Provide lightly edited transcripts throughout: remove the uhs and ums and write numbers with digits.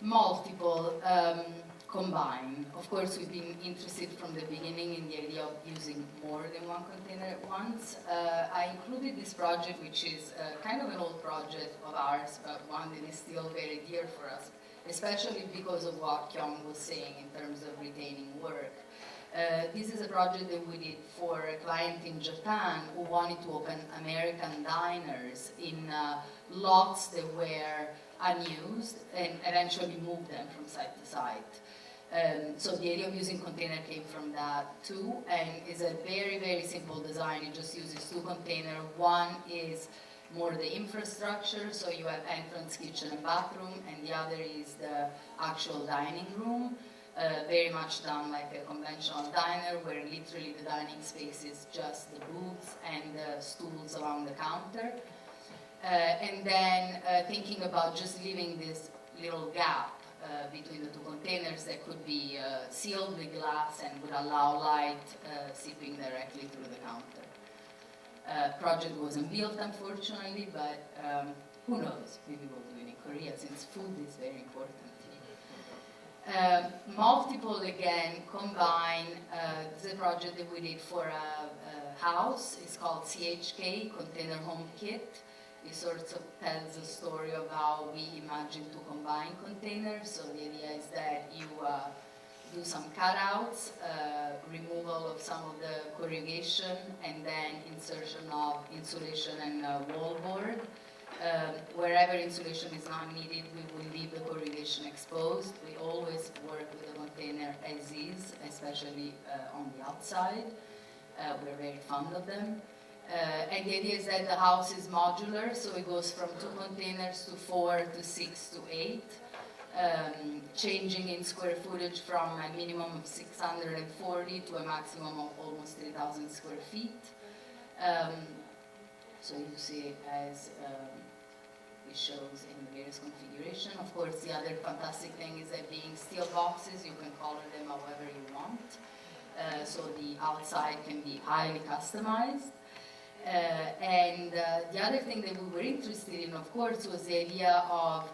multiple combine. Of course, we've been interested from the beginning in the idea of using more than one container at once. I included this project, which is kind of an old project of ours, but one that is still very dear for us, especially because of what Kyung was saying in terms of retaining work. This is a project that we did for a client in Japan who wanted to open American diners in lots that were unused and eventually move them from site to site. So the idea of using container came from that too, and it's a very, very simple design. It just uses two containers. One is more the infrastructure, so you have entrance, kitchen, and bathroom, and the other is the actual dining room, very much done like a conventional diner, where literally the dining space is just the booths and the stools along the counter. And then thinking about just leaving this little gap between the two containers that could be sealed with glass and would allow light seeping directly through the counter. Project wasn't built, unfortunately, but who knows? Maybe we'll do it in Korea, since food is very important. Multiple, again, combine. This is a project that we did for a house. It's called CHK, Container Home Kit. It sort of tells a story of how we imagine to combine containers. So the idea is that you do some cutouts, removal of some of the corrugation, and then insertion of insulation and wallboard. Wherever insulation is not needed, we will leave the corrugation exposed. We always work with the container as is, especially on the outside. We're very fond of them. And the idea is that the house is modular, so it goes from 2 containers to 4 to 6 to 8, changing in square footage from a minimum of 640 to a maximum of almost 3,000 square feet. So you see it as it shows in the various configuration. Of course, the other fantastic thing is that being steel boxes, you can color them however you want. So the outside can be highly customized. And the other thing that we were interested in, of course, was the idea of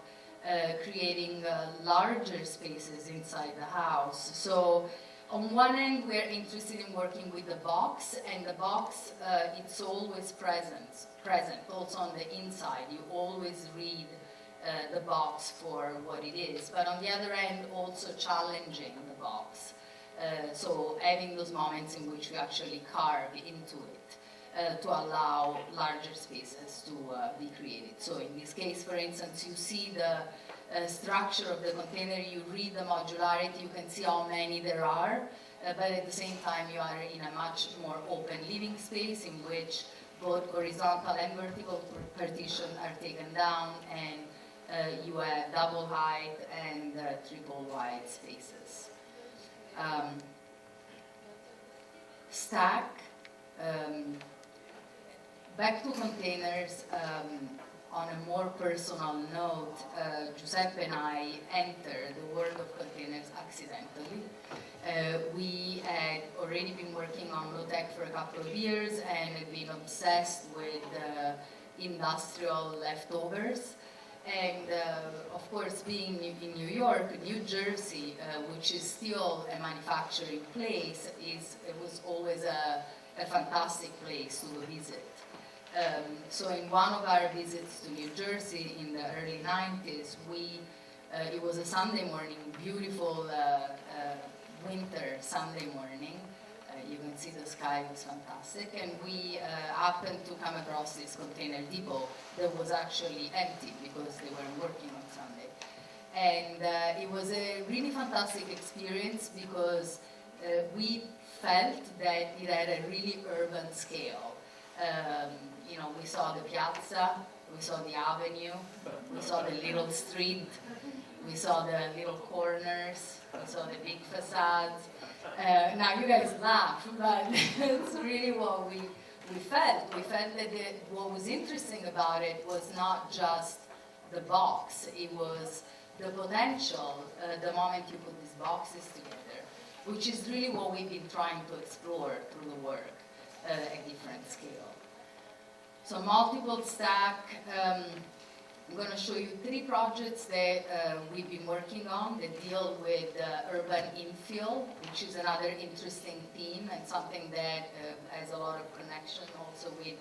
creating larger spaces inside the house. So on one end, we're interested in working with the box, and the box, it's always present, also on the inside. You always read the box for what it is. But on the other end, also challenging the box. So having those moments in which we actually carve into it. To allow larger spaces to be created. So in this case, for instance, you see the structure of the container, you read the modularity, you can see how many there are, but at the same time you are in a much more open living space in which both horizontal and vertical partitions are taken down, and you have double height and triple wide spaces. Stack. Back to containers, on a more personal note, Giuseppe and I entered the world of containers accidentally. We had already been working on low-tech for a couple of years and had been obsessed with industrial leftovers. And of course, being in New York, New Jersey, which is still a manufacturing place, it was always a fantastic place to visit. So in one of our visits to New Jersey in the early 90s, it was a Sunday morning, beautiful winter Sunday morning. You can see the sky was fantastic, and we happened to come across this container depot that was actually empty because they weren't working on Sunday. And it was a really fantastic experience because we felt that it had a really urban scale. You know, we saw the piazza, we saw the avenue, we saw the little street, we saw the little corners, we saw the big facades. Now you guys laugh, but it's really what we felt. We felt that what was interesting about it was not just the box, it was the potential, the moment you put these boxes together, which is really what we've been trying to explore through the work at different scale. So multiple stack, I'm going to show you 3 projects that we've been working on that deal with urban infill, which is another interesting theme and something that has a lot of connection also with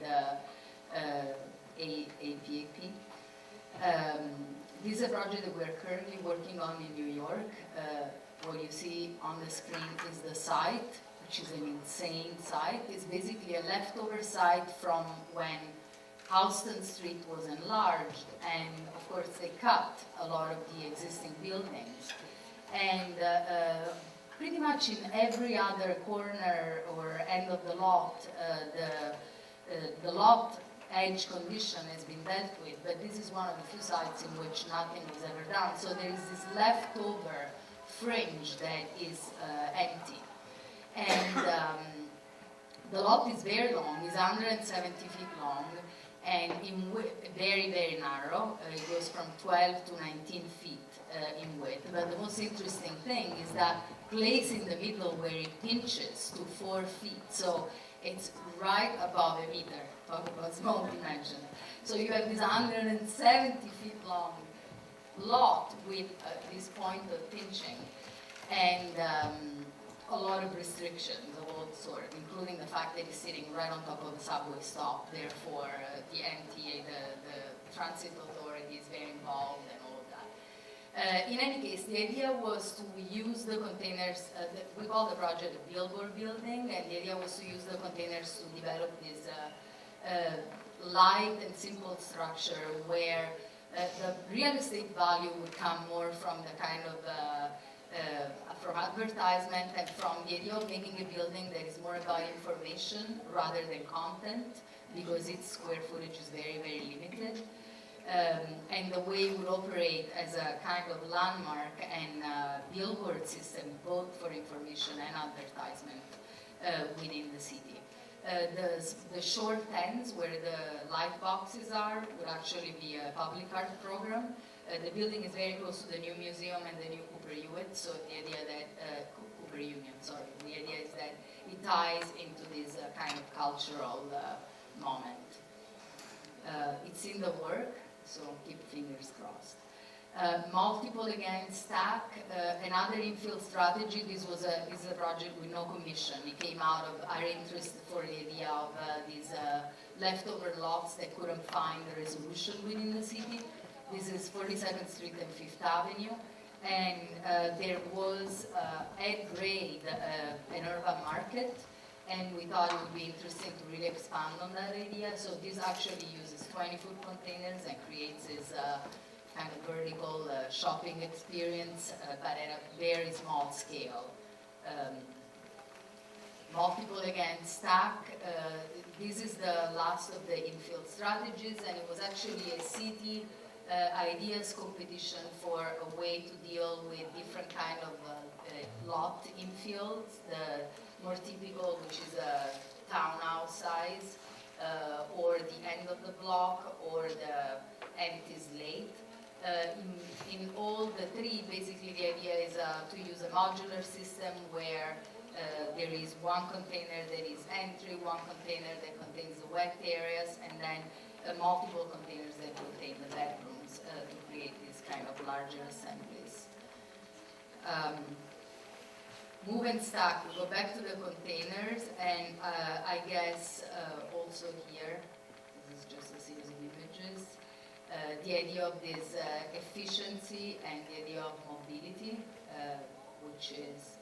APAP. This is a project that we're currently working on in New York. What you see on the screen is the site, which is an insane site. It's basically a leftover site from when Houston Street was enlarged, and of course they cut a lot of the existing buildings. And pretty much in every other corner or end of the lot, the lot edge condition has been dealt with, but this is one of the few sites in which nothing was ever done. So there is this leftover fringe that is empty. And the lot is very long, it's 170 feet long, and very, very narrow. It goes from 12 to 19 feet in width. But the most interesting thing is that place in the middle where it pinches to 4 feet. So it's right above a meter. Talk about small dimensions. So you have this 170 feet long lot with this point of pinching, and a lot of restrictions of all sorts, including the fact that it's sitting right on top of the subway stop. Therefore, the MTA, the transit authority, is very involved and all of that. In any case, the idea was to use the containers. We call the project a billboard building, and the idea was to use the containers to develop this light and simple structure where the real estate value would come more from the kind of from advertisement and from the idea of making a building that is more about information rather than content, because its square footage is very, very limited. And the way it would operate as a kind of landmark and billboard system, both for information and advertisement within the city. The short ends where the light boxes are would actually be a public art program. The building is very close to the new museum and the new Cooper Hewitt, so the idea that, Cooper Union, sorry, the idea is that it ties into this kind of cultural moment. It's in the work, so keep fingers crossed. Multiple again, stack, another infill strategy. This is a project with no commission. It came out of our interest for the idea of these leftover lots that couldn't find a resolution within the city. This is 42nd Street and 5th Avenue, and there was at grade an urban market, and we thought it would be interesting to really expand on that idea. So this actually uses 20-foot containers and creates this kind of vertical shopping experience, but at a very small scale. Multiple again, stack. This is the last of the infill strategies, and it was actually a city ideas competition for a way to deal with different kind of lot infills. The more typical, which is a townhouse size, or the end of the block, or the empty slate. In all the 3, basically the idea is to use a modular system where there is one container that is entry, one container that contains the wet areas, and then multiple containers that contain the bedrooms to create this kind of larger assemblies. Move and stack, we go back to the containers, and I guess also here, this is just a series of images, the idea of this efficiency and the idea of mobility, which is